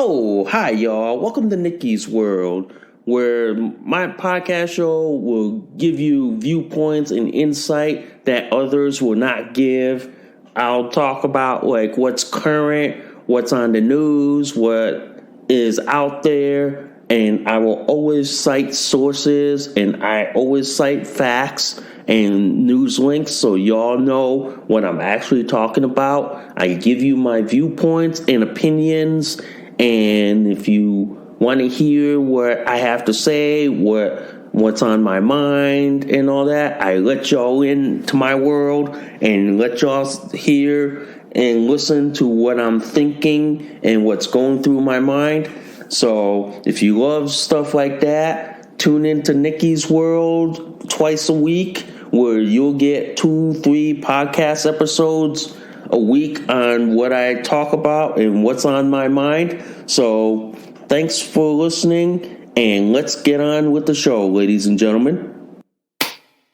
Oh, hi, y'all. Welcome to Nikki's World, where my podcast show will give you viewpoints and insight that others will not give. I'll talk about like what's current, what's on the news, what is out there, and I will always cite sources and I always cite facts and news links so y'all know what I'm actually talking about. I give you my viewpoints and opinions, and if you want to hear what I have to say, what's on my mind and all that, I let y'all into my world and let y'all hear and listen to what I'm thinking and what's going through my mind. So if you love stuff like that, tune into Nikki's World twice a week, where you'll get 2-3 podcast episodes a week on what I talk about and what's on my mind. So thanks for listening, and let's get on with the show, ladies and gentlemen.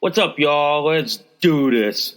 What's up, y'all? Let's do this.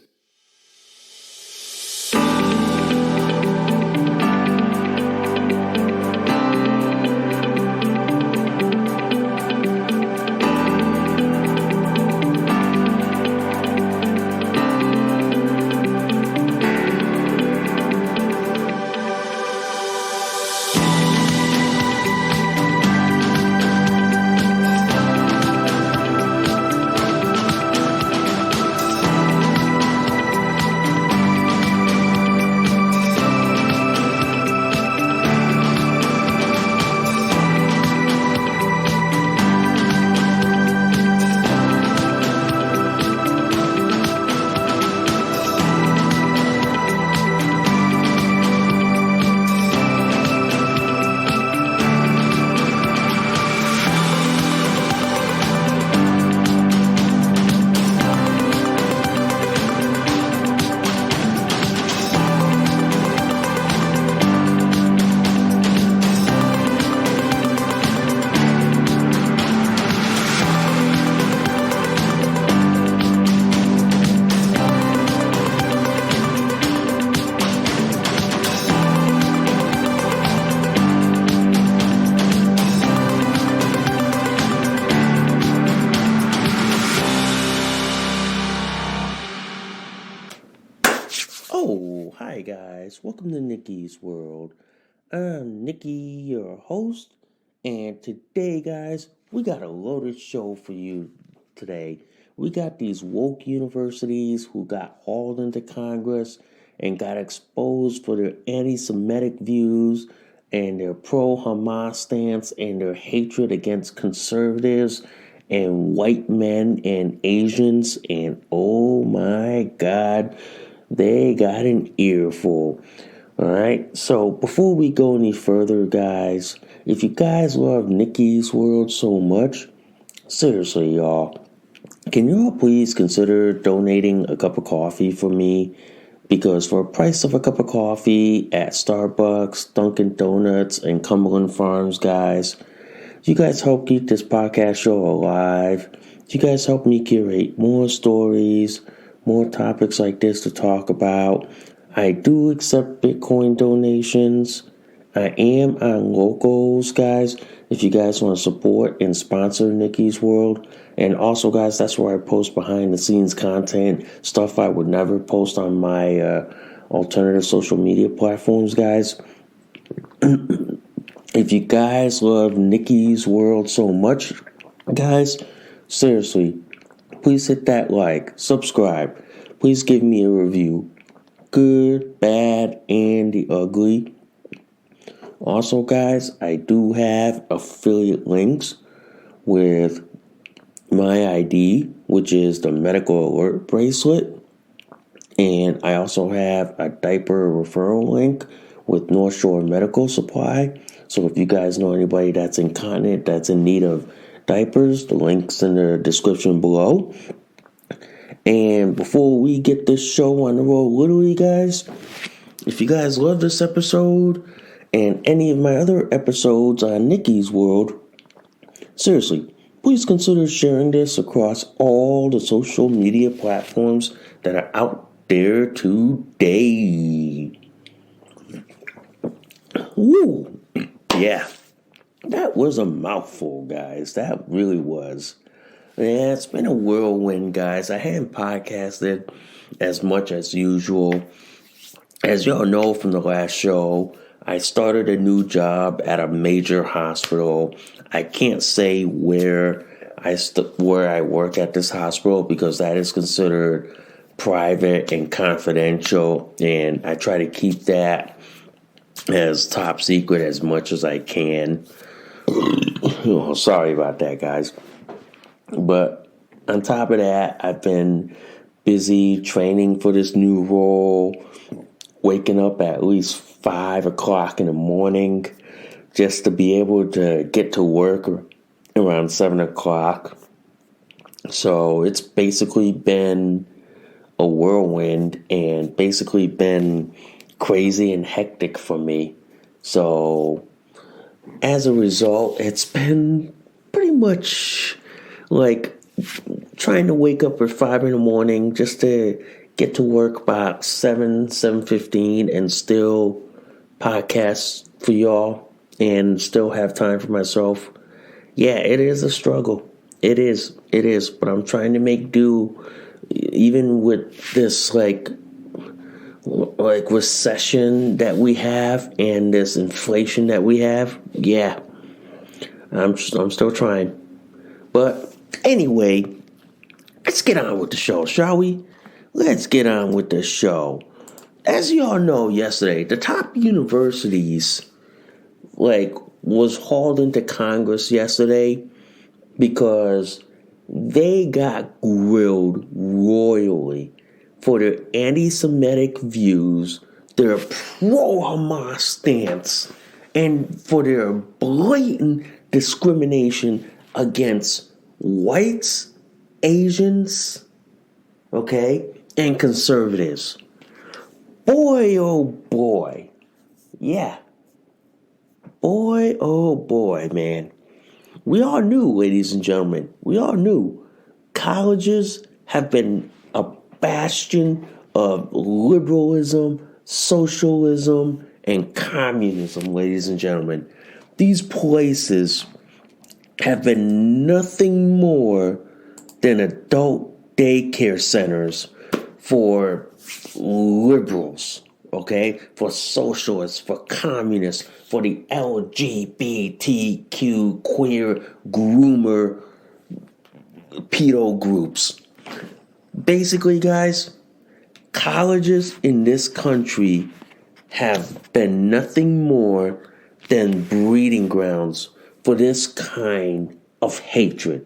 Oh, hi guys. Welcome to Nikki's World. I'm Nikki, your host, and today, guys, we got a loaded show for you today. We got these woke universities who got hauled into Congress and got exposed for their anti-Semitic views and their pro-Hamas stance and their hatred against conservatives and white men and Asians, and oh my God, they got an earful. All right. So before we go any further, guys, if you guys love Nikki's World so much, seriously, y'all, can y'all please consider donating a cup of coffee for me? Because for a price of a cup of coffee at Starbucks, Dunkin' Donuts, and Cumberland Farms, guys, you guys help keep this podcast show alive. You guys help me curate more stories, more topics like this to talk about. I do accept Bitcoin donations. I am on Locals, guys, if you guys want to support and sponsor Nikki's World. And also, guys, that's where I post behind the scenes content, stuff I would never post on my alternative social media platforms, guys. If you guys love Nikki's World so much, guys, seriously, please hit that like, subscribe. Please give me a review. Good, bad, and the ugly. Also, guys, I do have affiliate links with my ID, which is the medical alert bracelet. And I also have a diaper referral link with North Shore Medical Supply. So if you guys know anybody that's incontinent, that's in need of diapers, the link's in the description below. And before we get this show on the road, literally, guys, if you guys love this episode and any of my other episodes on Nikki's World, seriously, please consider sharing this across all the social media platforms that are out there today. Woo! Yeah, that was a mouthful, guys. That really was. Yeah, it's been a whirlwind, guys. I hadn't podcasted as much as usual. As y'all know from the last show, I started a new job at a major hospital. I can't say where I work at this hospital because that is considered private and confidential, and I try to keep that as top secret as much as I can. Oh, sorry about that, guys. But on top of that, I've been busy training for this new role, waking up at least 5 o'clock in the morning just to be able to get to work around 7 o'clock. So it's basically been a whirlwind and basically been crazy and hectic for me. So as a result, it's been pretty much like trying to wake up at 5 in the morning just to get to work by 7:15 and still podcast for y'all and still have time for myself. Yeah, it is a struggle. It is, but I'm trying to make do even with this like recession that we have and this inflation that we have. Yeah, I'm still trying. But anyway, let's get on with the show, shall we? Let's get on with the show. As y'all know, yesterday, the top universities was hauled into Congress yesterday because they got grilled royally for their anti-Semitic views, their pro-Hamas stance, and for their blatant discrimination against whites, Asians, okay, and conservatives. Boy, oh boy. Yeah. Boy, oh boy, man. We all knew, ladies and gentlemen, colleges have been a bastion of liberalism, socialism, and communism, ladies and gentlemen. These places have been nothing more than adult daycare centers for liberals, okay? For socialists, for communists, for the LGBTQ queer groomer pedo groups. Basically, guys, colleges in this country have been nothing more than breeding grounds for this kind of hatred.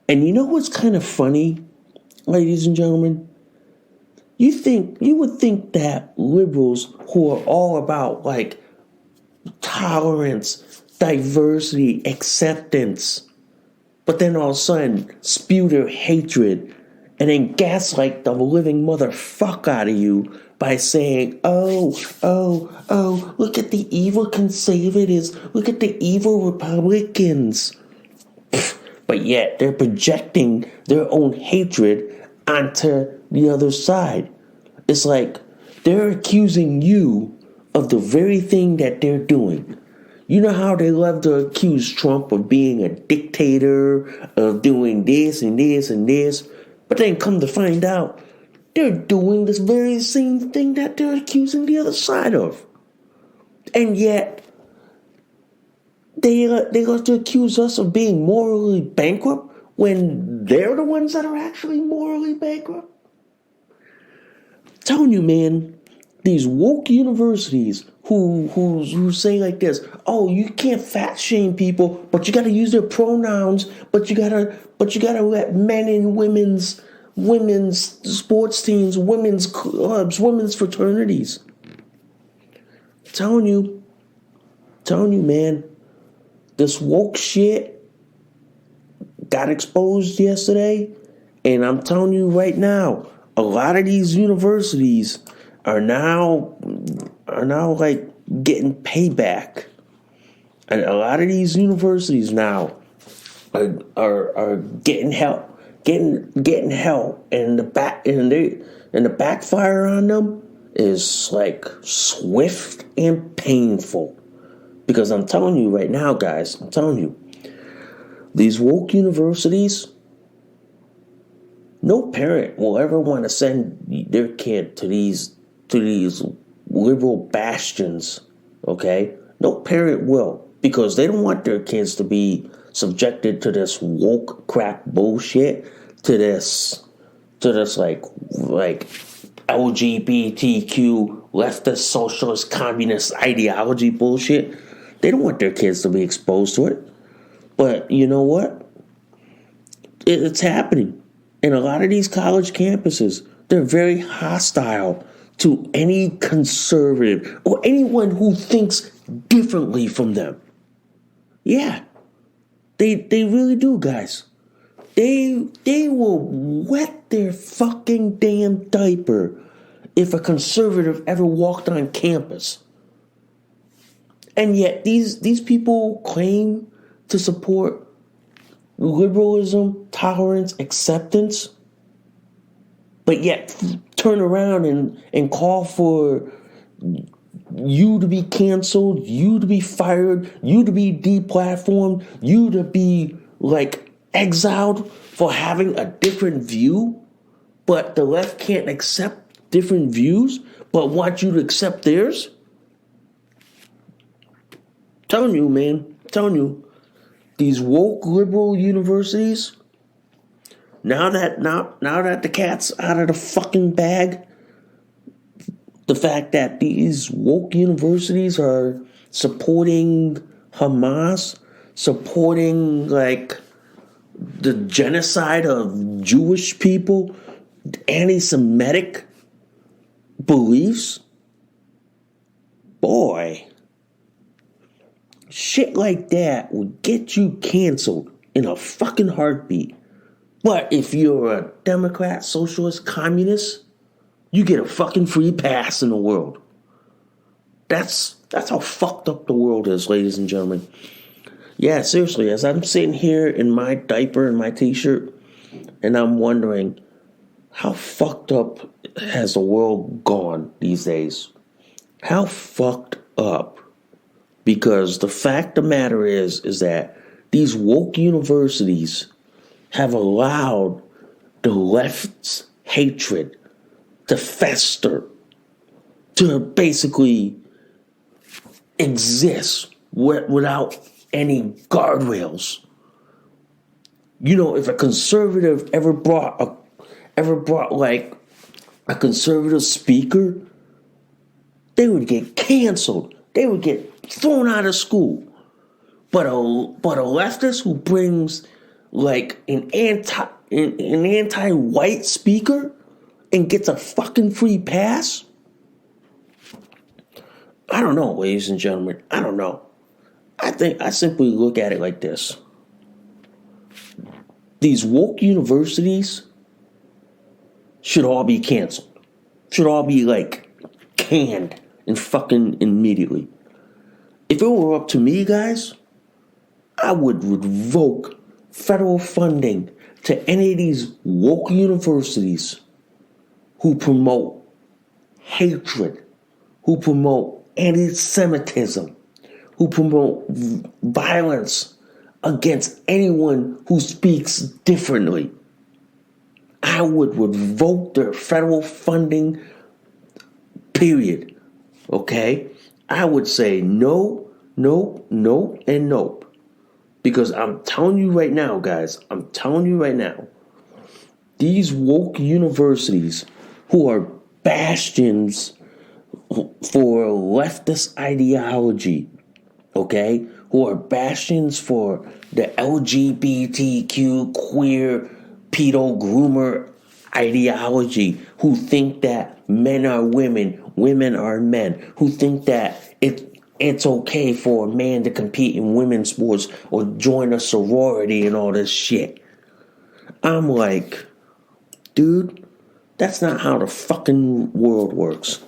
And you know what's kind of funny, ladies and gentlemen? You would think that liberals who are all about tolerance, diversity, acceptance, but then all of a sudden spew their hatred and then gaslight the living motherfucker out of you by saying, oh, look at the evil conservatives, look at the evil Republicans. But yet they're projecting their own hatred onto the other side. It's like they're accusing you of the very thing that they're doing. You know how they love to accuse Trump of being a dictator, of doing this and this and this, but then come to find out they're doing this very same thing that they're accusing the other side of. And yet, they love to accuse us of being morally bankrupt when they're the ones that are actually morally bankrupt. I'm telling you, man, these woke universities who say like this, oh, you can't fat shame people, but you got to use their pronouns, but you gotta let men and women's sports teams, women's clubs, women's fraternities. I'm telling you, man, this woke shit got exposed yesterday, and I'm telling you right now, a lot of these universities are now like getting payback, and a lot of these universities now are getting help, and the backfire on them is like swift and painful, Because I'm telling you right now, guys, I'm telling you, these woke universities, no parent will ever want to send their kid to these liberal bastions, okay? No parent will, because they don't want their kids to be subjected to this woke crap bullshit, to this like LGBTQ leftist socialist communist ideology bullshit. They don't want their kids to be exposed to it. But you know what? It's happening. In a lot of these college campuses, they're very hostile to any conservative or anyone who thinks differently from them. Yeah, they really do, guys. They will wet their fucking damn diaper if a conservative ever walked on campus. And yet these people claim to support liberalism, tolerance, acceptance, but yet turn around and call for you to be canceled, you to be fired, you to be deplatformed, you to be like exiled for having a different view. But the left can't accept different views, but want you to accept theirs. Telling you, man, telling you, these woke liberal universities, now that the cat's out of the fucking bag, the fact that these woke universities are supporting Hamas, supporting like the genocide of Jewish people, anti-Semitic beliefs, boy, shit like that would get you canceled in a fucking heartbeat. But if you're a Democrat, socialist, communist, you get a fucking free pass in the world. That's how fucked up the world is, ladies and gentlemen. Yeah, seriously, as I'm sitting here in my diaper and my t-shirt, and I'm wondering, how fucked up has the world gone these days? How fucked up? Because the fact of the matter is that these woke universities have allowed the left's hatred to fester, to basically exist without any guardrails. You know, if a conservative ever brought like a conservative speaker, they would get canceled. They would get thrown out of school. But a leftist who brings like an anti-white speaker and gets a fucking free pass? I don't know, ladies and gentlemen. I don't know. I simply look at it like this. These woke universities should all be canceled. Should all be like canned and fucking immediately. If it were up to me, guys, I would revoke federal funding to any of these woke universities who promote hatred, who promote anti-Semitism, who promote violence against anyone who speaks differently. I would revoke their federal funding, period. Okay? I would say no, no, no, and nope. Because I'm telling you right now, guys, I'm telling you right now, these woke universities who are bastions for leftist ideology, okay, who are bastions for the LGBTQ queer pedo groomer ideology, who think that men are women, women are men, who think that it's okay for a man to compete in women's sports or join a sorority and all this shit. I'm like, dude, that's not how the fucking world works.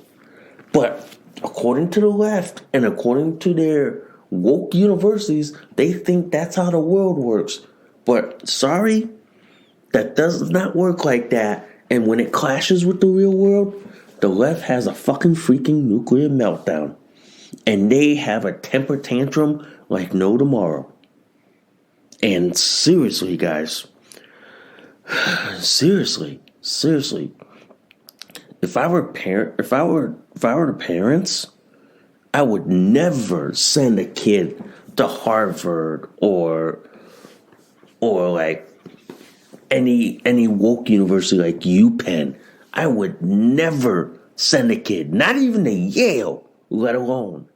But according to the left and according to their woke universities, they think that's how the world works. But sorry, that does not work like that. And when it clashes with the real world, the left has a fucking freaking nuclear meltdown. and they have a temper tantrum like no tomorrow. And seriously, guys, seriously, if I were the parents, I would never send a kid to Harvard or like any woke university like UPenn. I would never send a kid, not even to Yale, let alone.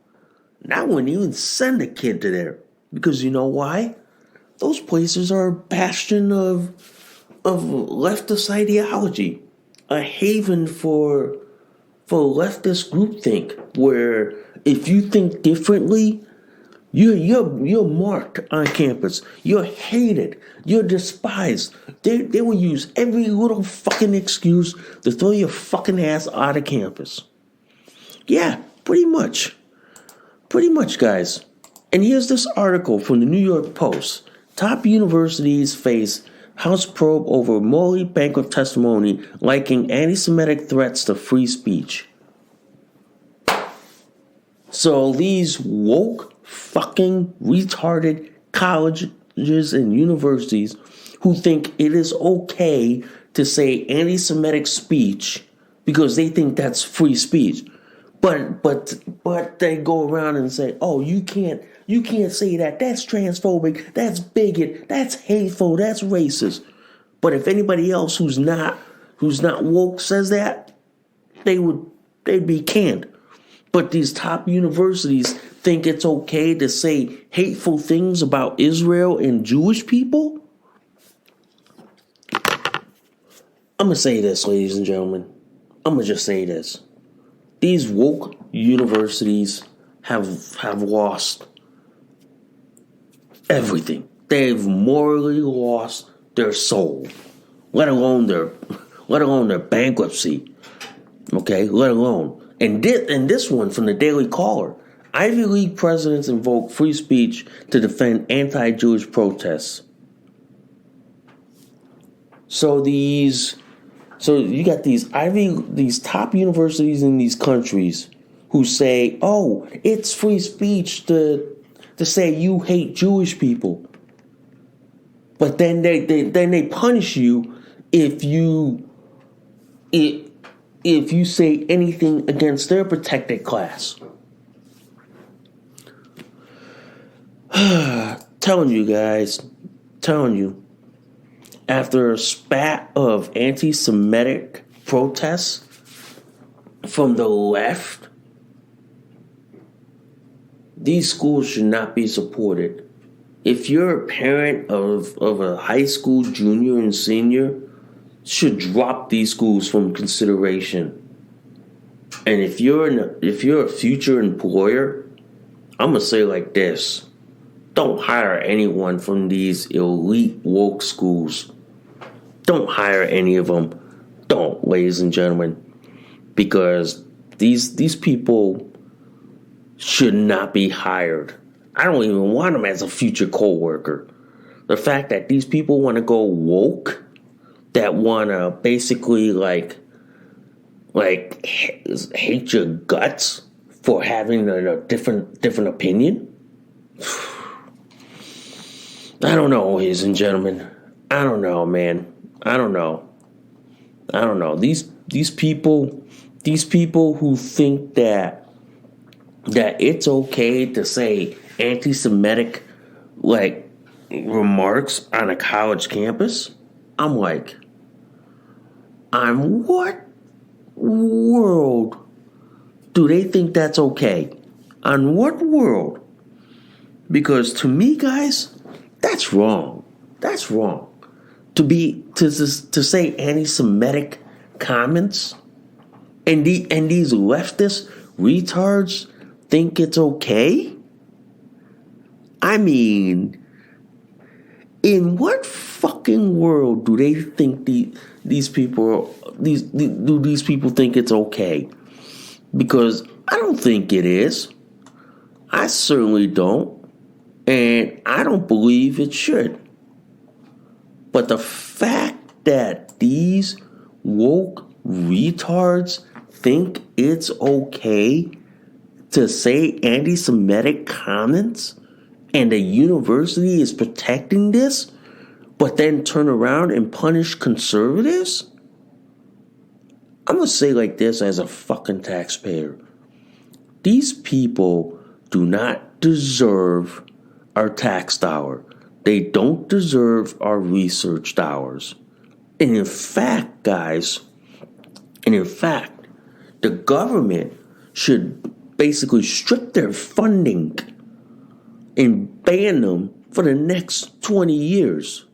And I wouldn't even send a kid to there, because you know why? Those places are a bastion of leftist ideology, a haven for leftist groupthink, where if you think differently, you're marked on campus. You're hated. You're despised. They will use every little fucking excuse to throw your fucking ass out of campus. Yeah, pretty much. Pretty much, guys. And here's this article from the New York Post. Top universities face House probe over morally bankrupt testimony liking anti-Semitic threats to free speech. So these woke, fucking retarded colleges and universities who think it is okay to say anti-Semitic speech because they think that's free speech. But they go around and say, "Oh, you can't say that. That's transphobic. That's bigot. That's hateful. That's racist." But if anybody else who's not woke says that, they'd be canned. But these top universities think it's okay to say hateful things about Israel and Jewish people? I'm going to say this, ladies and gentlemen. I'm going to just say this. These woke universities have lost everything. They've morally lost their soul, let alone their bankruptcy. Okay, let alone. And this one from the Daily Caller. Ivy League presidents invoke free speech to defend anti-Jewish protests. So you got these top universities in these countries who say, "Oh, it's free speech to say you hate Jewish people," but then they punish you if you say anything against their protected class. Telling you, after a spat of anti-Semitic protests from the left, these schools should not be supported. If you're a parent of a high school junior and senior, should drop these schools from consideration. And if you're a future employer, I'm gonna say like this: don't hire anyone from these elite woke schools. Don't hire any of them. Don't, ladies and gentlemen, because these people should not be hired. I don't even want them as a future co-worker. The fact that these people want to go woke, that want to basically like hate your guts for having a different opinion. I don't know, ladies and gentlemen. I don't know, man. I don't know. These people who think that it's okay to say anti-Semitic like remarks on a college campus, I'm like, on what world do they think that's okay? On what world? Because to me, guys, that's wrong. That's wrong. To say anti-Semitic comments, and these leftist retards think it's okay? I mean, in what fucking world do they think these people think it's okay? Because I don't think it is. I certainly don't. And I don't believe it should. But the fact that these woke retards think it's okay to say anti-Semitic comments and the university is protecting this, but then turn around and punish conservatives? I'm going to say like this as a fucking taxpayer. These people do not deserve our tax dollar. They don't deserve our research dollars. And in fact, guys, the government should basically strip their funding and ban them for the next 20 years.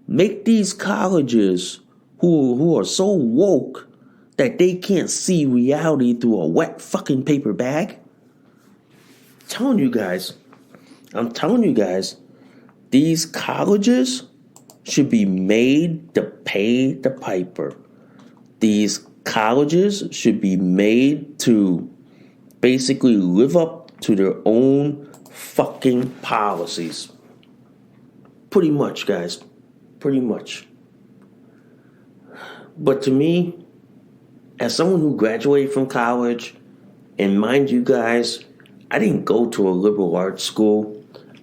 Make these colleges who are so woke that they can't see reality through a wet fucking paper bag. I'm telling you guys, these colleges should be made to pay the piper. These colleges should be made to basically live up to their own fucking policies. Pretty much, guys. Pretty much. But to me, as someone who graduated from college, and mind you guys, I didn't go to a liberal arts school.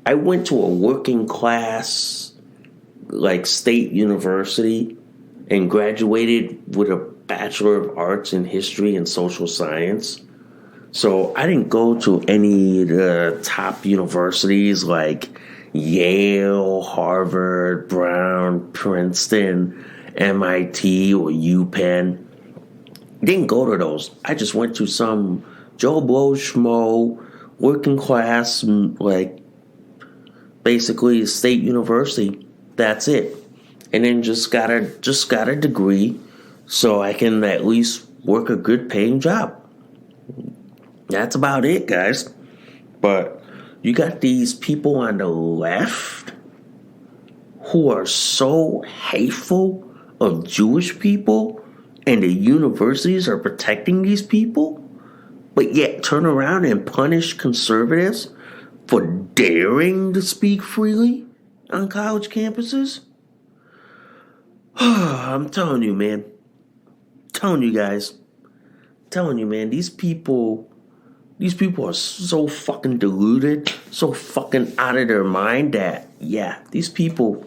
I went to a working class, like state university, and graduated with a Bachelor of Arts in History and Social Science. So I didn't go to any of the top universities like Yale, Harvard, Brown, Princeton, MIT, or UPenn. Didn't go to those. I just went to some Joe Blow Schmo, working class, like basically state university. That's it. And then just got a degree so I can at least work a good paying job. That's about it, guys. But you got these people on the left who are so hateful of Jewish people, and the universities are protecting these people, but yet turn around and punish conservatives for daring to speak freely on college campuses? I'm telling you, man. Telling you guys. Telling you, man. These people are so fucking deluded, so fucking out of their mind that, yeah, these people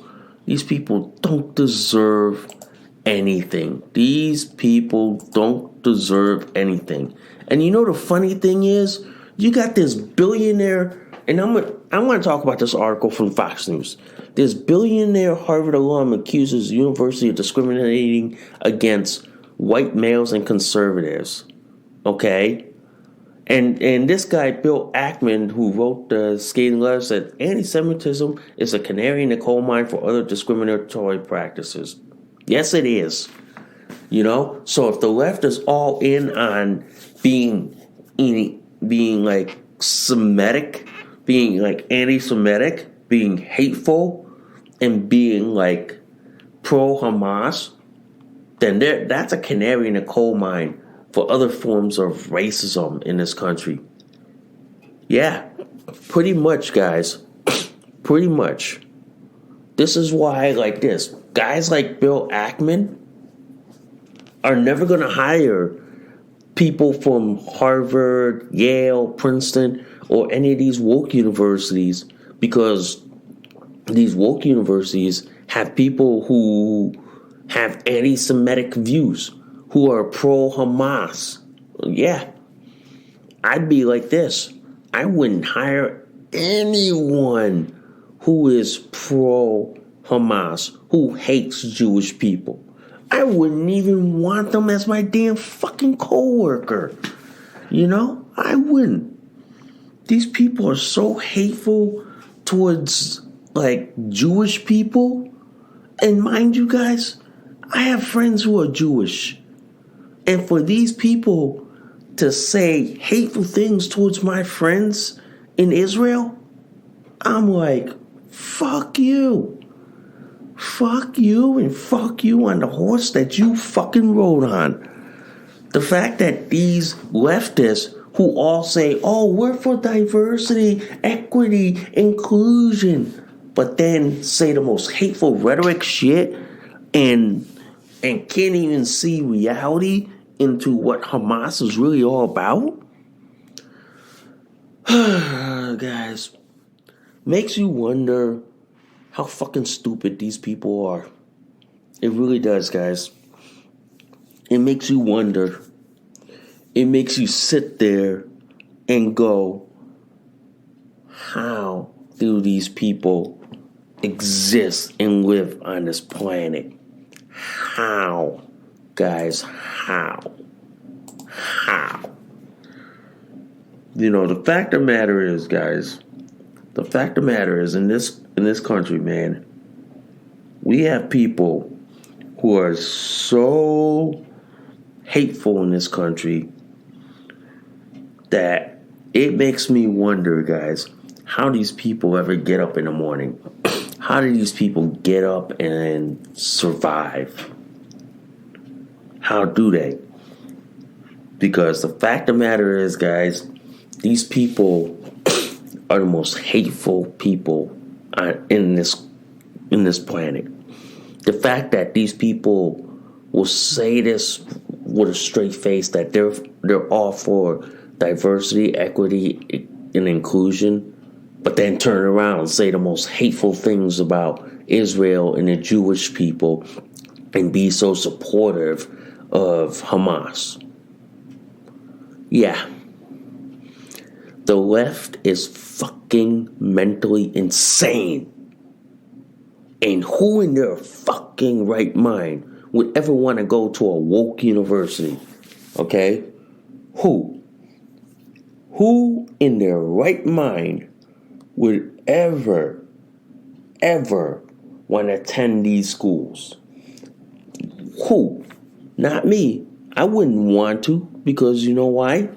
don't deserve anything. These people don't deserve anything. And you know the funny thing is, you got this billionaire, and I want to talk about this article from Fox News. This billionaire Harvard alum accuses the university of discriminating against white males and conservatives. Okay? And this guy, Bill Ackman, who wrote the scathing letter, said anti-Semitism is a canary in the coal mine for other discriminatory practices. Yes, it is. You know? So if the left is all in on being like Semitic, being like anti-Semitic, being hateful, and being like pro-Hamas, then that's a canary in the coal mine for other forms of racism in this country. Yeah, pretty much, guys. Pretty much. This is why, like this, guys like Bill Ackman are never going to hire people from Harvard, Yale, Princeton, or any of these woke universities, because these woke universities have people who have anti-Semitic views, who are pro-Hamas. Yeah, I'd be like this. I wouldn't hire anyone who is pro-Hamas, who hates Jewish people. I wouldn't even want them as my damn fucking coworker. You know, I wouldn't. These people are so hateful towards, like, Jewish people. And mind you guys, I have friends who are Jewish. And for these people to say hateful things towards my friends in Israel, I'm like, fuck you. Fuck you and fuck you on the horse that you fucking rode on. The fact that these leftists who all say, oh, we're for diversity, equity, inclusion, but then say the most hateful rhetoric shit and can't even see reality into what Hamas is really all about. Guys, makes you wonder how fucking stupid these people are. It really does, guys. It makes you wonder. It makes you sit there and go, how do these people exist and live on this planet? How? Guys, how? How? The fact of the matter is, guys, in this country, man, we have people who are so hateful in this country that it makes me wonder, guys, how these people ever get up in the morning. How do these people get up and survive? How do they? Because the fact of the matter is, guys, these people are the most hateful people in this planet. The fact that these people will say this with a straight face, that they're all for diversity, equity, and inclusion, but then turn around and say the most hateful things about Israel and the Jewish people and be so supportive of Hamas. Yeah. The left is fucking mentally insane. And who in their fucking right mind would ever want to go to a woke university? Okay? Who? Who in their right mind would ever want to attend these schools? Who? Not me. I wouldn't want to, because you know why?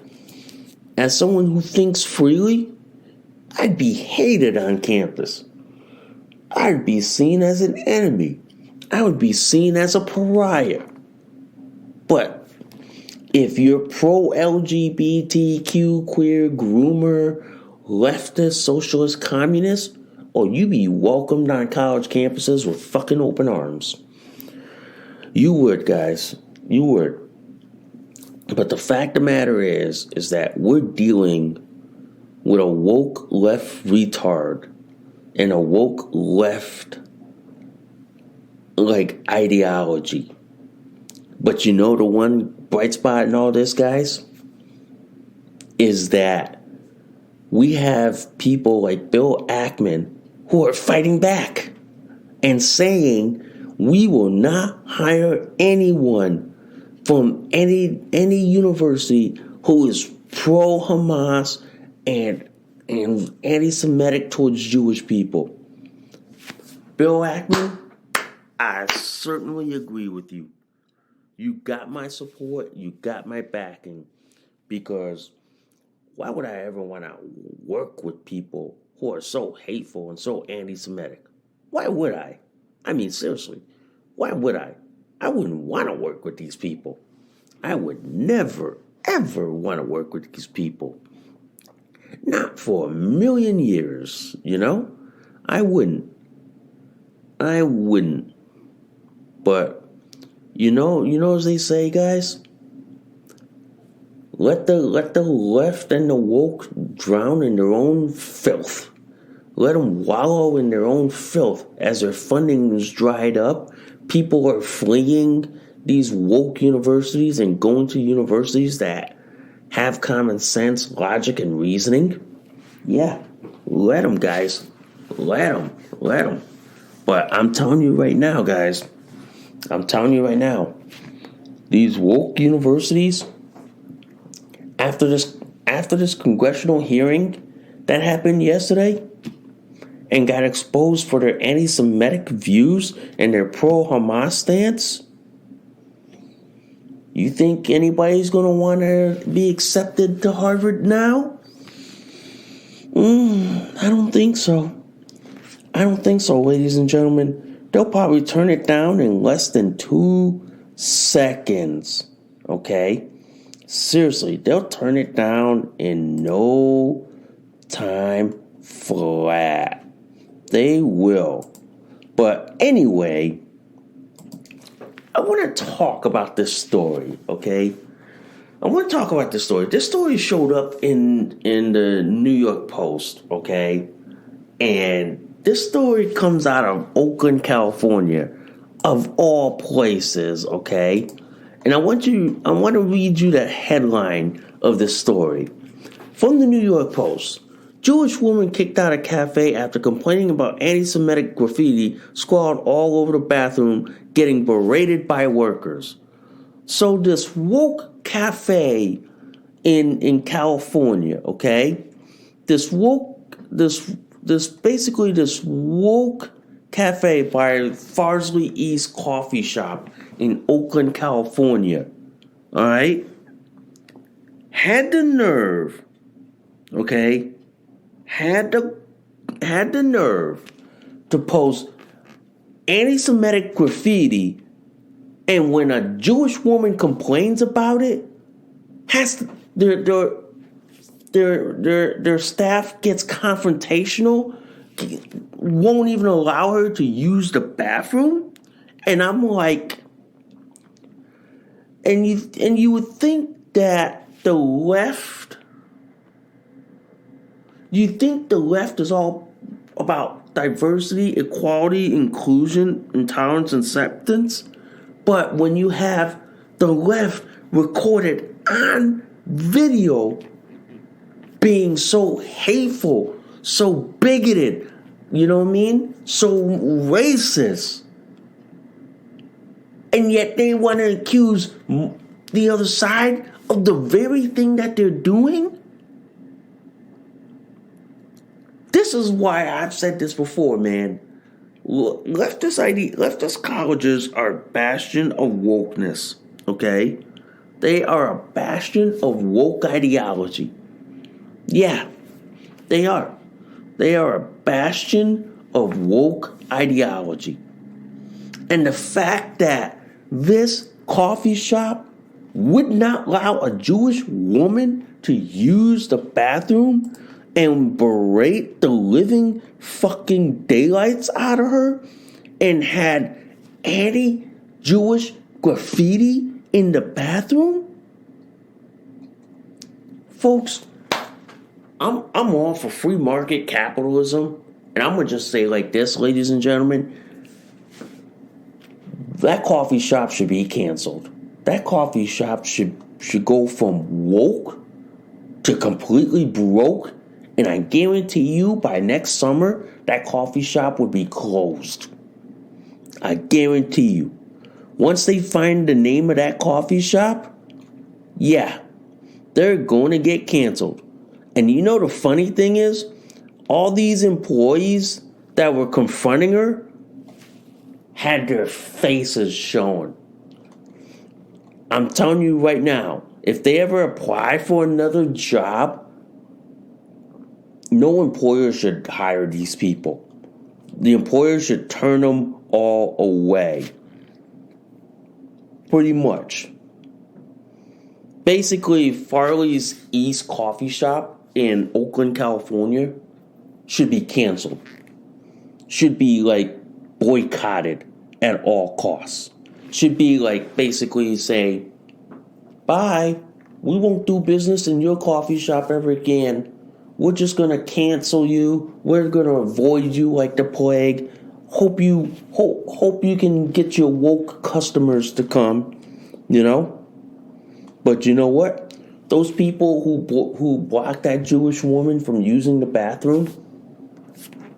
As someone who thinks freely, I'd be hated on campus. I'd be seen as an enemy. I would be seen as a pariah. But if you're pro-LGBTQ, queer, groomer, leftist, socialist, communist, you be welcomed on college campuses with fucking open arms. You would, guys. You would. But the fact of the matter is that we're dealing with a woke left retard and a woke left ideology. But the one bright spot in all this, guys, is that we have people like Bill Ackman who are fighting back and saying we will not hire anyone from any university who is pro-Hamas and anti-Semitic towards Jewish people. Bill Ackman, I certainly agree with you. You got my support. You got my backing. Because why would I ever want to work with people who are so hateful and so anti-Semitic? Why would I? I mean, seriously, why would I? I wouldn't want to work with these people. I would never, ever want to work with these people. Not for a million years, I wouldn't. But, as they say, guys, let the left and the woke drown in their own filth. Let them wallow in their own filth as their funding is dried up. People are fleeing these woke universities and going to universities that have common sense, logic, and reasoning. Yeah, let them, guys. Let them. But I'm telling you right now, guys. These woke universities, after this congressional hearing that happened yesterday and got exposed for their anti-Semitic views and their pro-Hamas stance, you think anybody's going to want to be accepted to Harvard now? I don't think so. Ladies and gentlemen. They'll probably turn it down in less than 2 seconds. Okay? Seriously, they'll turn it down in no time flat. They will. But anyway, I want to talk about this story, okay? I want to talk about this story. This story showed up in the New York Post, okay? And this story comes out of Oakland, California, of all places, okay? And I want to read you the headline of this story. From the New York Post. Jewish woman kicked out of cafe after complaining about anti-Semitic graffiti scrawled all over the bathroom, getting berated by workers. So this woke cafe in California, okay? This woke cafe by Farsley East Coffee Shop in Oakland, California, all right, had the nerve, okay, had the nerve to post anti-Semitic graffiti, and when a Jewish woman complains about it, their staff gets confrontational, won't even allow her to use the bathroom, and I'm like, and you would think that the left, is all about diversity, equality, inclusion, intolerance, and acceptance, but when you have the left recorded on video being so hateful, so bigoted, you know what I mean? So racist. And yet they want to accuse the other side of the very thing that they're doing? This is why I've said this before, man. Leftist colleges are a bastion of wokeness, okay? They are a bastion of woke ideology. Yeah, they are. They are a bastion of woke ideology. And the fact that this coffee shop would not allow a Jewish woman to use the bathroom and berate the living fucking daylights out of her and had anti-Jewish graffiti in the bathroom? Folks, I'm all for free market capitalism, and I'm going to just say like this, ladies and gentlemen, that coffee shop should be canceled. That coffee shop should go from woke to completely broke, and I guarantee you by next summer, that coffee shop would be closed. I guarantee you. Once they find the name of that coffee shop, yeah, they're going to get canceled. And you know the funny thing is, all these employees that were confronting her had their faces shown. I'm telling you right now, if they ever apply for another job, no employer should hire these people. The employer should turn them all away. Pretty much. Basically, Farley's East Coffee Shop in Oakland, California should be canceled. Should be like boycotted at all costs. Should be like basically say, bye, we won't do business in your coffee shop ever again. We're just going to cancel you. We're going to avoid you like the plague. Hope you can get your woke customers to come, you know? But you know what? Those people who blocked that Jewish woman from using the bathroom,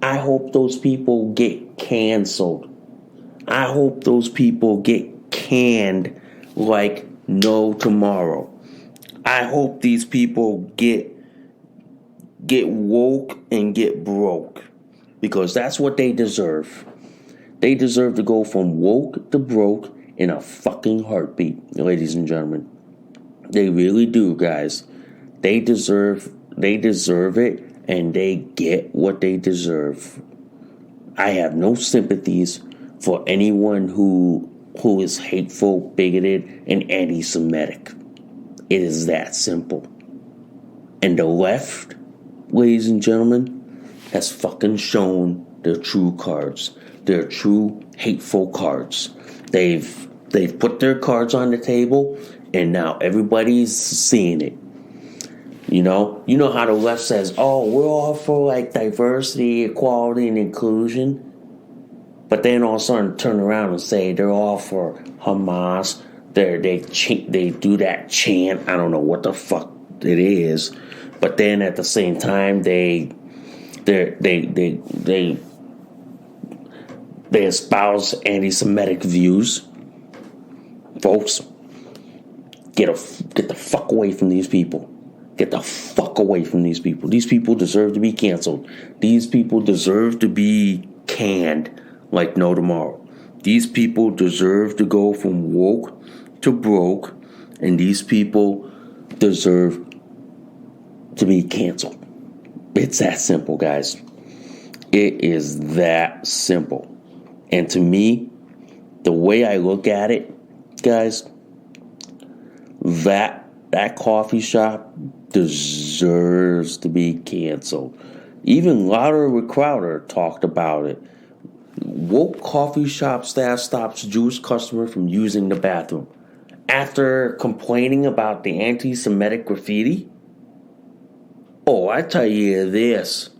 I hope those people get canceled. I hope those people get canned like no tomorrow. I hope these people get woke and get broke, because that's what they deserve. They deserve to go from woke to broke in a fucking heartbeat, ladies and gentlemen. They really do, guys. They deserve it, and they get what they deserve. I have no sympathies for anyone who is hateful, bigoted, and anti-Semitic. It is that simple. And the left, ladies and gentlemen, has fucking shown their true cards. Their true hateful cards. They've put their cards on the table, And now everybody's seeing it. You know how the left says, "Oh, we're all for like diversity, equality, and inclusion," but then all of a sudden turn around and say they're all for Hamas. They do that chant. I don't know what the fuck it is, but then at the same time they espouse anti-Semitic views. Folks, get the fuck away from these people. Get the fuck away from these people. These people deserve to be canceled. These people deserve to be canned like no tomorrow. These people deserve to go from woke to broke, and these people deserve to be canceled. It's that simple, guys. It is that simple. And to me, the way I look at it, guys, that coffee shop deserves to be canceled. Even Louder with Crowder talked about it. Woke coffee shop staff stops Jewish customer from using the bathroom after complaining about the anti-Semitic graffiti. Oh, I tell you this.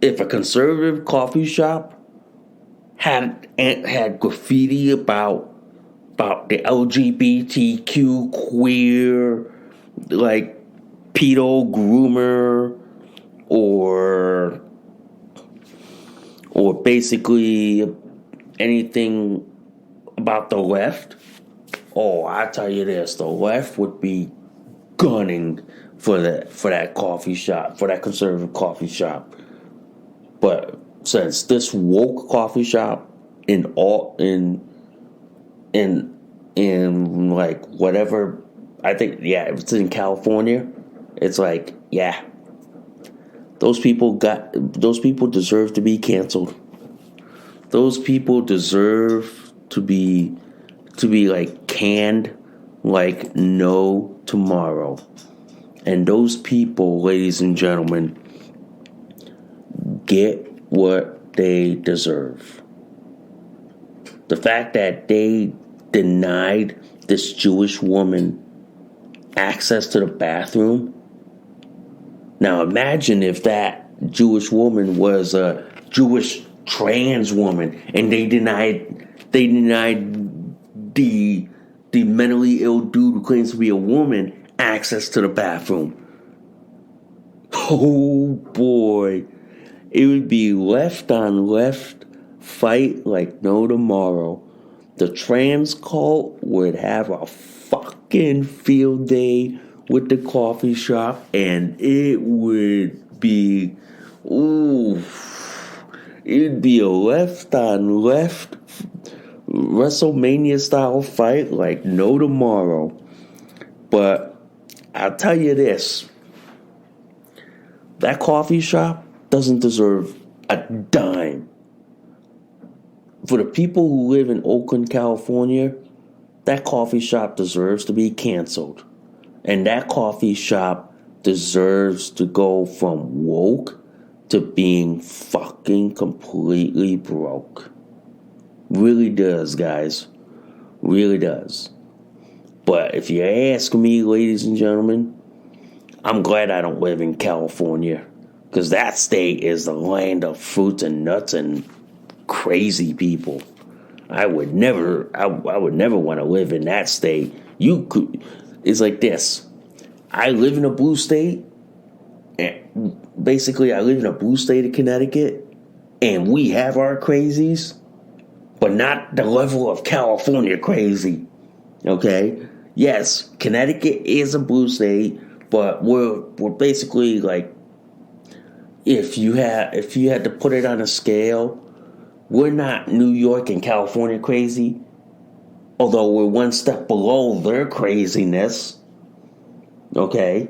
If a conservative coffee shop had graffiti about the LGBTQ queer, like pedo groomer, or basically anything about the left, oh, I tell you this, the left would be gunning for that coffee shop, for that conservative coffee shop. But since this woke coffee shop in like whatever, I think, yeah, if it's in California, it's like, yeah, those people deserve to be canceled. Those people deserve to be like canned like no tomorrow. And those people, ladies and gentlemen, get what they deserve. The fact that they denied this Jewish woman access to the bathroom. Now imagine if that Jewish woman was a Jewish trans woman and they denied the mentally ill dude who claims to be a woman access to the bathroom. Oh boy. It would be left on left fight like no tomorrow. The trans cult would have a fucking field day with the coffee shop, and it would be, it'd be a left on left WrestleMania style fight like no tomorrow. But I'll tell you this, that coffee shop doesn't deserve a dime. For the people who live in Oakland, California, that coffee shop deserves to be canceled. And that coffee shop deserves to go from woke to being fucking completely broke. Really does, guys. Really does. But if you ask me, ladies and gentlemen, I'm glad I don't live in California. Because that state is the land of fruits and nuts and crazy people. I would never want to live in that state. It's like this. I live in a blue state. And basically, I live in a blue state of Connecticut. And we have our crazies. But not the level of California crazy. Okay? Yes, Connecticut is a blue state. But we're basically like, if you had to put it on a scale, we're not New York and California crazy, although we're one step below their craziness, okay?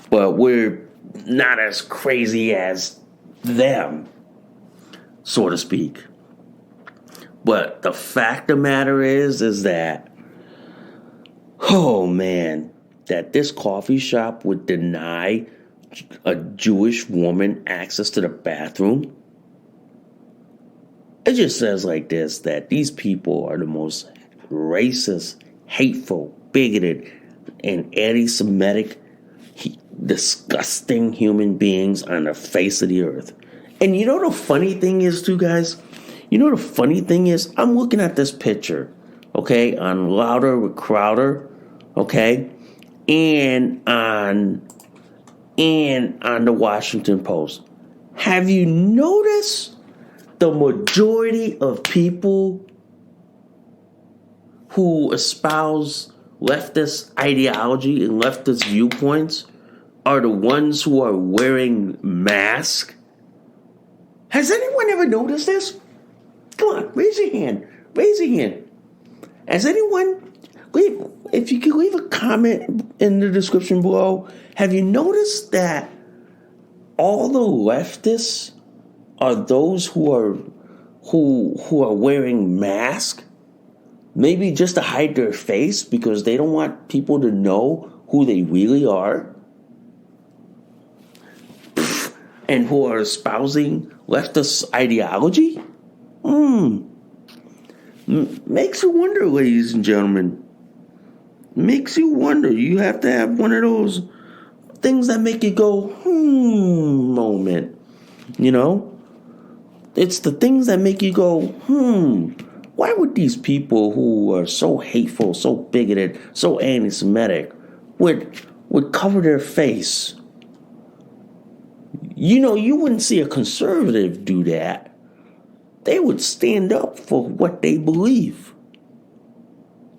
But we're not as crazy as them, so to speak. But the fact of the matter is that, oh man, that this coffee shop would deny a Jewish woman access to the bathroom. It just says like this, that these people are the most racist, hateful bigoted and anti-Semitic, disgusting human beings on the face of the earth. And you know the funny thing is, too, guys? You know the funny thing is, I'm looking at this picture, okay, on Louder with Crowder, okay, and on the Washington Post. Have you noticed the majority of people who espouse leftist ideology and leftist viewpoints are the ones who are wearing masks? Has anyone ever noticed this? Come on, raise your hand. Raise your hand. Has anyone, if you could leave a comment in the description below, have you noticed that all the leftists are those who are wearing masks? Maybe just to hide their face because they don't want people to know who they really are? And who are espousing leftist ideology? Makes you wonder, ladies and gentlemen. Makes you wonder. You have to have one of those things that make you go, moment. You know? It's the things that make you go, why would these people who are so hateful, so bigoted, so anti-Semitic would cover their face? You know, you wouldn't see a conservative do that. They would stand up for what they believe.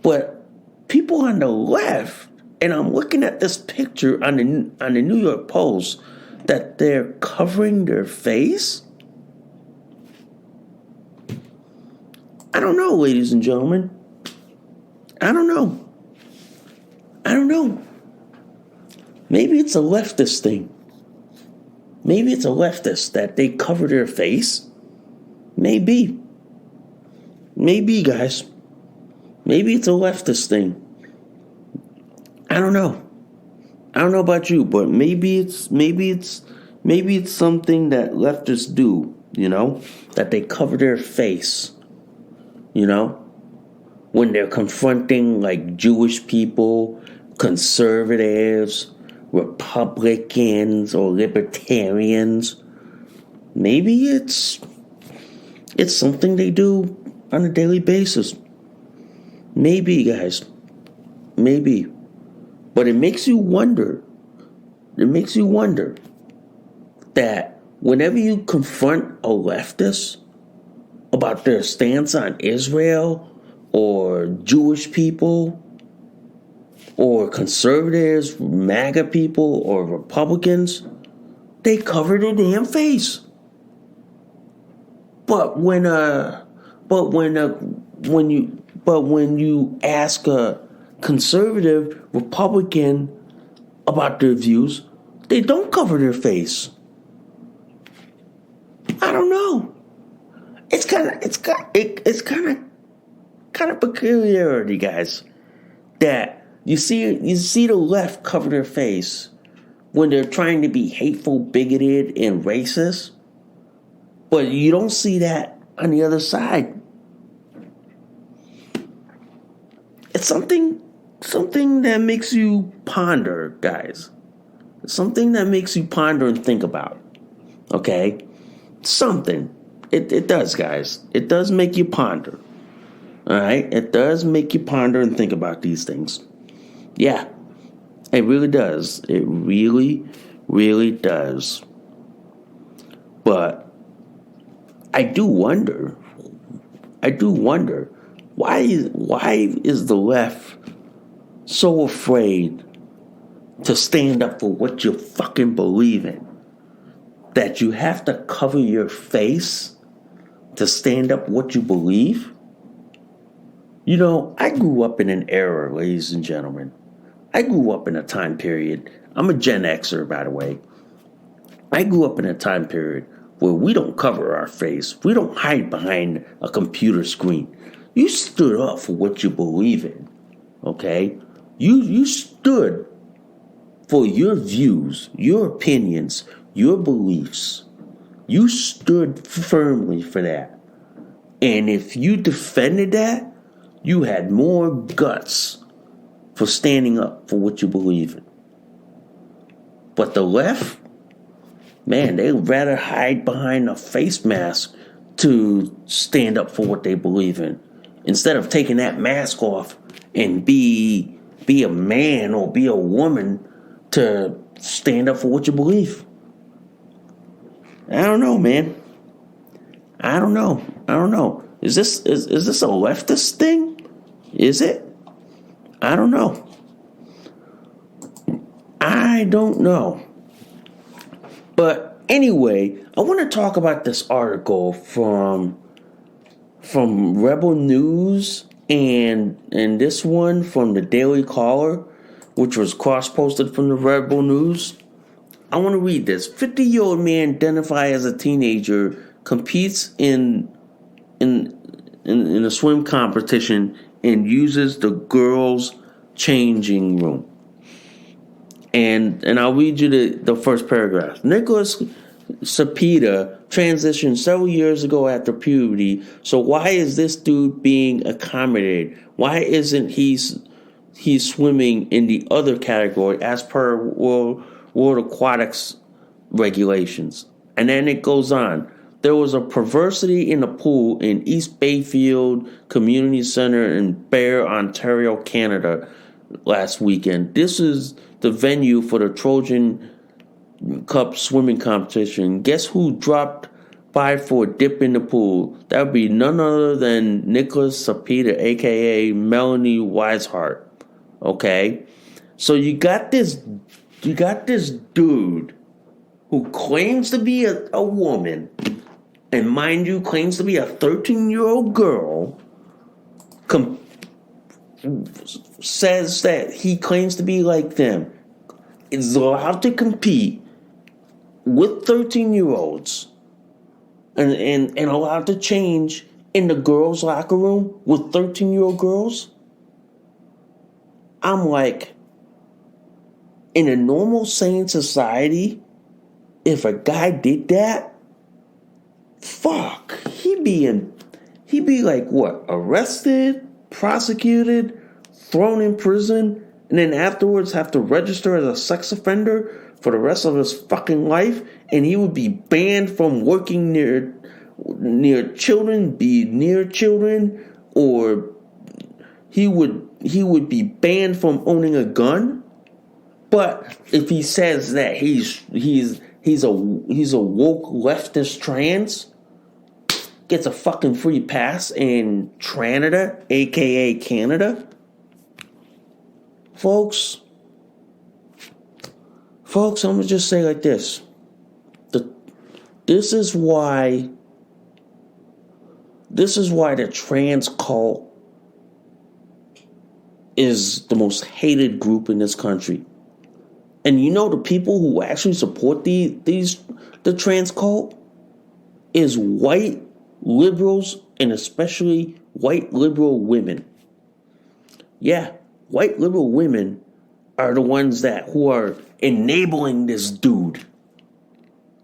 But people on the left, and I'm looking at this picture on the New York Post, that they're covering their face? I don't know, ladies and gentlemen. I don't know. Maybe it's a leftist thing. Maybe it's a leftist that they cover their face. Maybe, guys. Maybe it's a leftist thing. I don't know. I don't know about you, but maybe it's something that leftists do, you know, that they cover their face, you know, when they're confronting like Jewish people, conservatives, Republicans, or libertarians. Maybe it's something they do on a daily basis. Maybe, guys. Maybe. But it makes you wonder. It makes you wonder that whenever you confront a leftist about their stance on Israel or Jewish people or conservatives, MAGA people, or Republicans, they cover their damn face. But when you ask a conservative Republican about their views, they don't cover their face. I don't know. It's kind of peculiarity, guys, that you see the left cover their face when they're trying to be hateful, bigoted, and racist, but you don't see that on the other side. It's something that makes you ponder, guys. Something that makes you ponder and think about. Okay? Something. It does, guys. It does make you ponder. Alright? It does make you ponder and think about these things. Yeah. It really does. It really, really does. But I do wonder why is the left so afraid to stand up for what you fucking believe in, that you have to cover your face to stand up what you believe? You know, I grew up in an era, ladies and gentlemen. I grew up in a time period. I'm a Gen Xer, by the way. I grew up in a time period where we don't cover our face. We don't hide behind a computer screen. You stood up for what you believe in, okay? You stood for your views, your opinions, your beliefs. You stood firmly for that. And if you defended that, you had more guts for standing up for what you believe in. But the left, man, they'd rather hide behind a face mask to stand up for what they believe in, instead of taking that mask off and be a man or be a woman to stand up for what you believe. I don't know, man. I don't know. Is this a leftist thing? Is it? I don't know. But anyway, I want to talk about this article from Rebel News and this one from the Daily Caller, which was cross-posted from the Rebel News. I want to read this. 50-year-old man identified as a teenager competes in a swim competition and uses the girls' changing room. And I'll read you the first paragraph. Nicholas Cepeda transitioned several years ago after puberty. So why is this dude being accommodated? Why isn't he swimming in the other category as per World Aquatics regulations? And then it goes on. There was a perversity in the pool in East Bayfield Community Center in Barrie, Ontario, Canada last weekend. This is the venue for the Trojan Cup swimming competition. Guess who dropped by for a dip in the pool? That would be none other than Nicholas Cepeda, a.k.a. Melanie Weishart. Okay? So you got this dude who claims to be a woman, and mind you, claims to be a 13-year-old girl, says that he claims to be like them, is allowed to compete with 13-year-olds and allowed to change in the girls' locker room with 13-year-old girls. I'm like, in a normal, sane society, if a guy did that, fuck, he'd be like, what, arrested, prosecuted, thrown in prison, and then afterwards have to register as a sex offender for the rest of his fucking life, and he would be banned from working near children, or he would be banned from owning a gun. But if he says that he's a woke leftist trans, gets a fucking free pass in Tranada, aka Canada. Folks, I'm gonna just say like this. This is why the trans cult is the most hated group in this country. And you know the people who actually support the trans cult is white liberals, and especially white liberal women. Yeah, white liberal women are the ones who are enabling this dude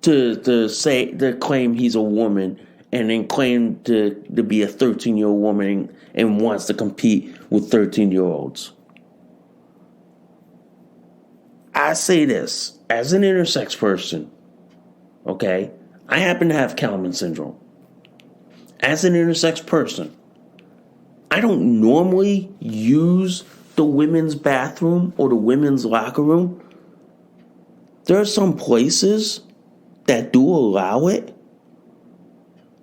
to claim he's a woman, and then claim to be a 13-year-old woman and wants to compete with 13-year-olds. I say this as an intersex person, okay? I happen to have Kalman syndrome. As an intersex person, I don't normally use the women's bathroom or the women's locker room. There are some places that do allow it,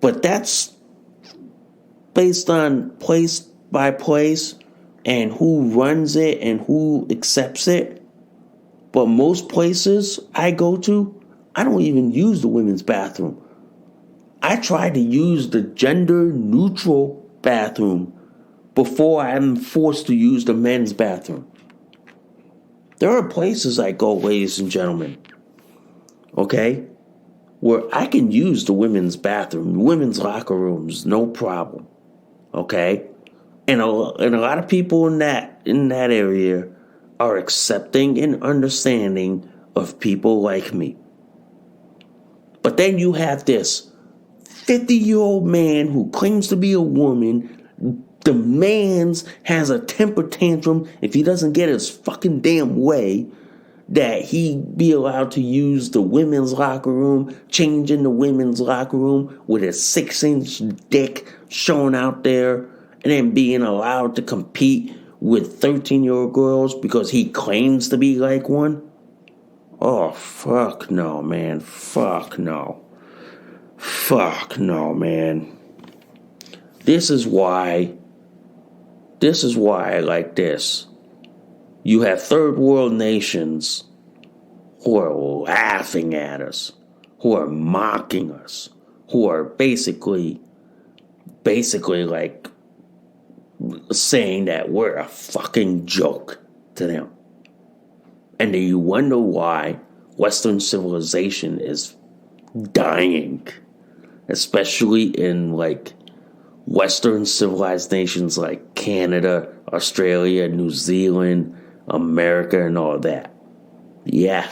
but that's based on place by place and who runs it and who accepts it. But most places I go to, I don't even use the women's bathroom. I try to use the gender-neutral bathroom before I'm forced to use the men's bathroom. There are places I go, ladies and gentlemen, okay, where I can use the women's bathroom, women's locker rooms, no problem, okay? And a lot of people in that area are accepting and understanding of people like me. But then you have this 50-year-old man who claims to be a woman demands, has a temper tantrum if he doesn't get his fucking damn way, that he be allowed to use the women's locker room, change in the women's locker room with his 6-inch dick showing out there, and then being allowed to compete with 13-year-old girls because he claims to be like one? Oh, fuck no, man. Fuck no. Fuck no, man. This is why like this. You have third world nations who are laughing at us, who are mocking us, who are basically like saying that we're a fucking joke to them. And then you wonder why Western civilization is dying, especially in like Western civilized nations like Canada, Australia, New Zealand, America, and all that. Yeah,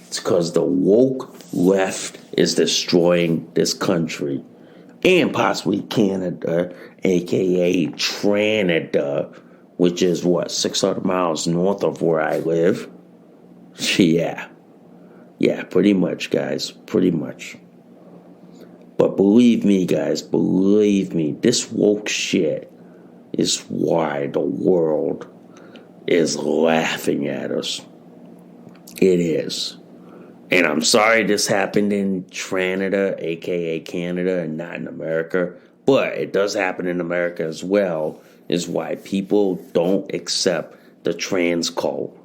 it's because the woke left is destroying this country. And possibly Canada, aka Tranada, which is 600 miles north of where I live. Yeah, pretty much, guys, pretty much. But believe me, guys, this woke shit is why the world is laughing at us. It is. And I'm sorry this happened in Tranada, aka Canada, and not in America. But it does happen in America as well, is why people don't accept the trans cult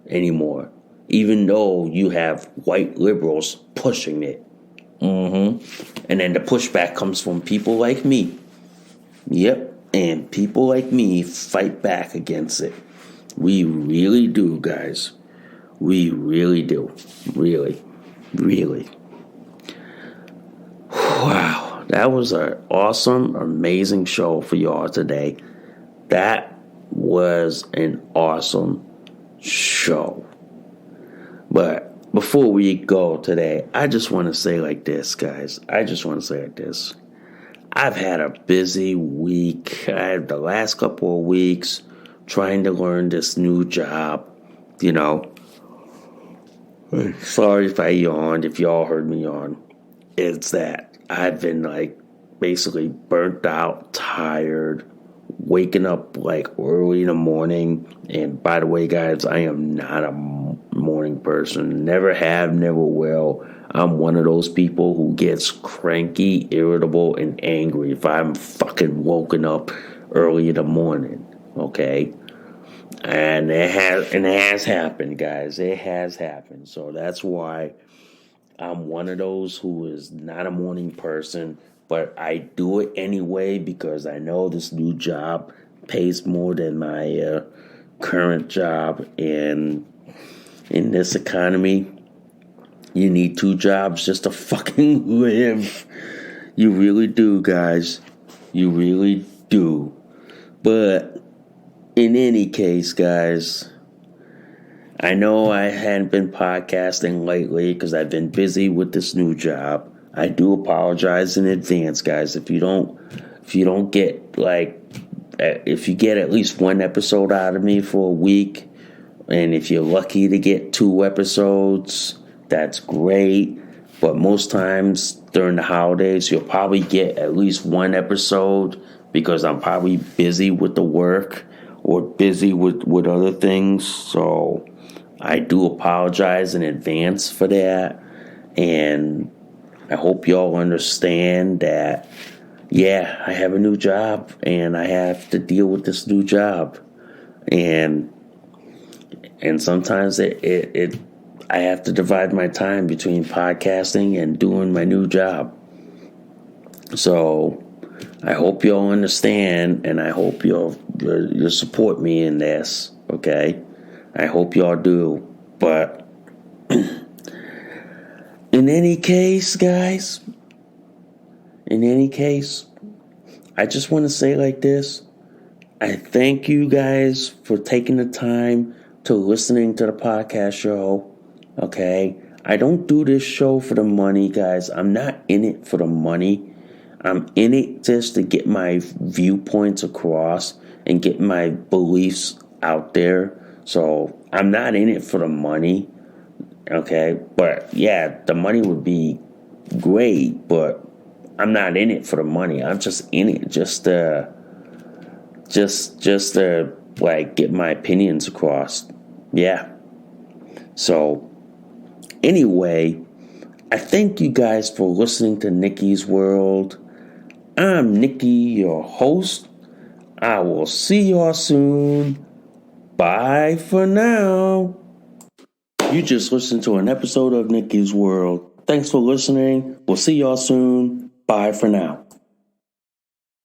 anymore. Even though you have white liberals pushing it. And then the pushback comes from people like me. Yep, and people like me fight back against it. We really do, guys. We really do. Really. Wow, that was an awesome, amazing show for y'all today. That was an awesome show. But before we go today, I just want to say like this, guys. I've had a busy week. I had the last couple of weeks trying to learn this new job, you know. Sorry if I yawned, if y'all heard me yawn. It's that I've been like basically burnt out, tired, waking up like early in the morning. And by the way, guys, I am not a morning person. Never have, never will. I'm one of those people who gets cranky, irritable, and angry if I'm fucking woken up early in the morning. Okay? And it has happened, guys. It has happened. So that's why I'm one of those who is not a morning person, but I do it anyway because I know this new job pays more than my current job, and in this economy, you need 2 jobs just to fucking live. You really do, guys. You really do. But in any case, guys, I know I hadn't been podcasting lately because I've been busy with this new job. I do apologize in advance, guys. If you don't get if you get at least 1 episode out of me for a week, and if you're lucky to get 2 episodes, that's great. But most times during the holidays, you'll probably get at least 1 episode because I'm probably busy with the work or busy with other things. So I do apologize in advance for that. And I hope y'all understand that, yeah, I have a new job and I have to deal with this new job. And sometimes I have to divide my time between podcasting and doing my new job. So I hope y'all understand, and I hope you'll support me in this, okay? I hope y'all do. But in any case, guys, I just want to say like this. I thank you guys for taking the time to listening to the podcast show, okay? I don't do this show for the money, guys. I'm not in it for the money. I'm in it just to get my viewpoints across and get my beliefs out there. So I'm not in it for the money, okay? But yeah, the money would be great, but I'm not in it for the money. I'm just in it just to like get my opinions across. Yeah. So anyway, I thank you guys for listening to Nikki's World. I'm Nikki, your host. I will see y'all soon. Bye for now. You just listened to an episode of Nikki's World. Thanks for listening. We'll see y'all soon. Bye for now.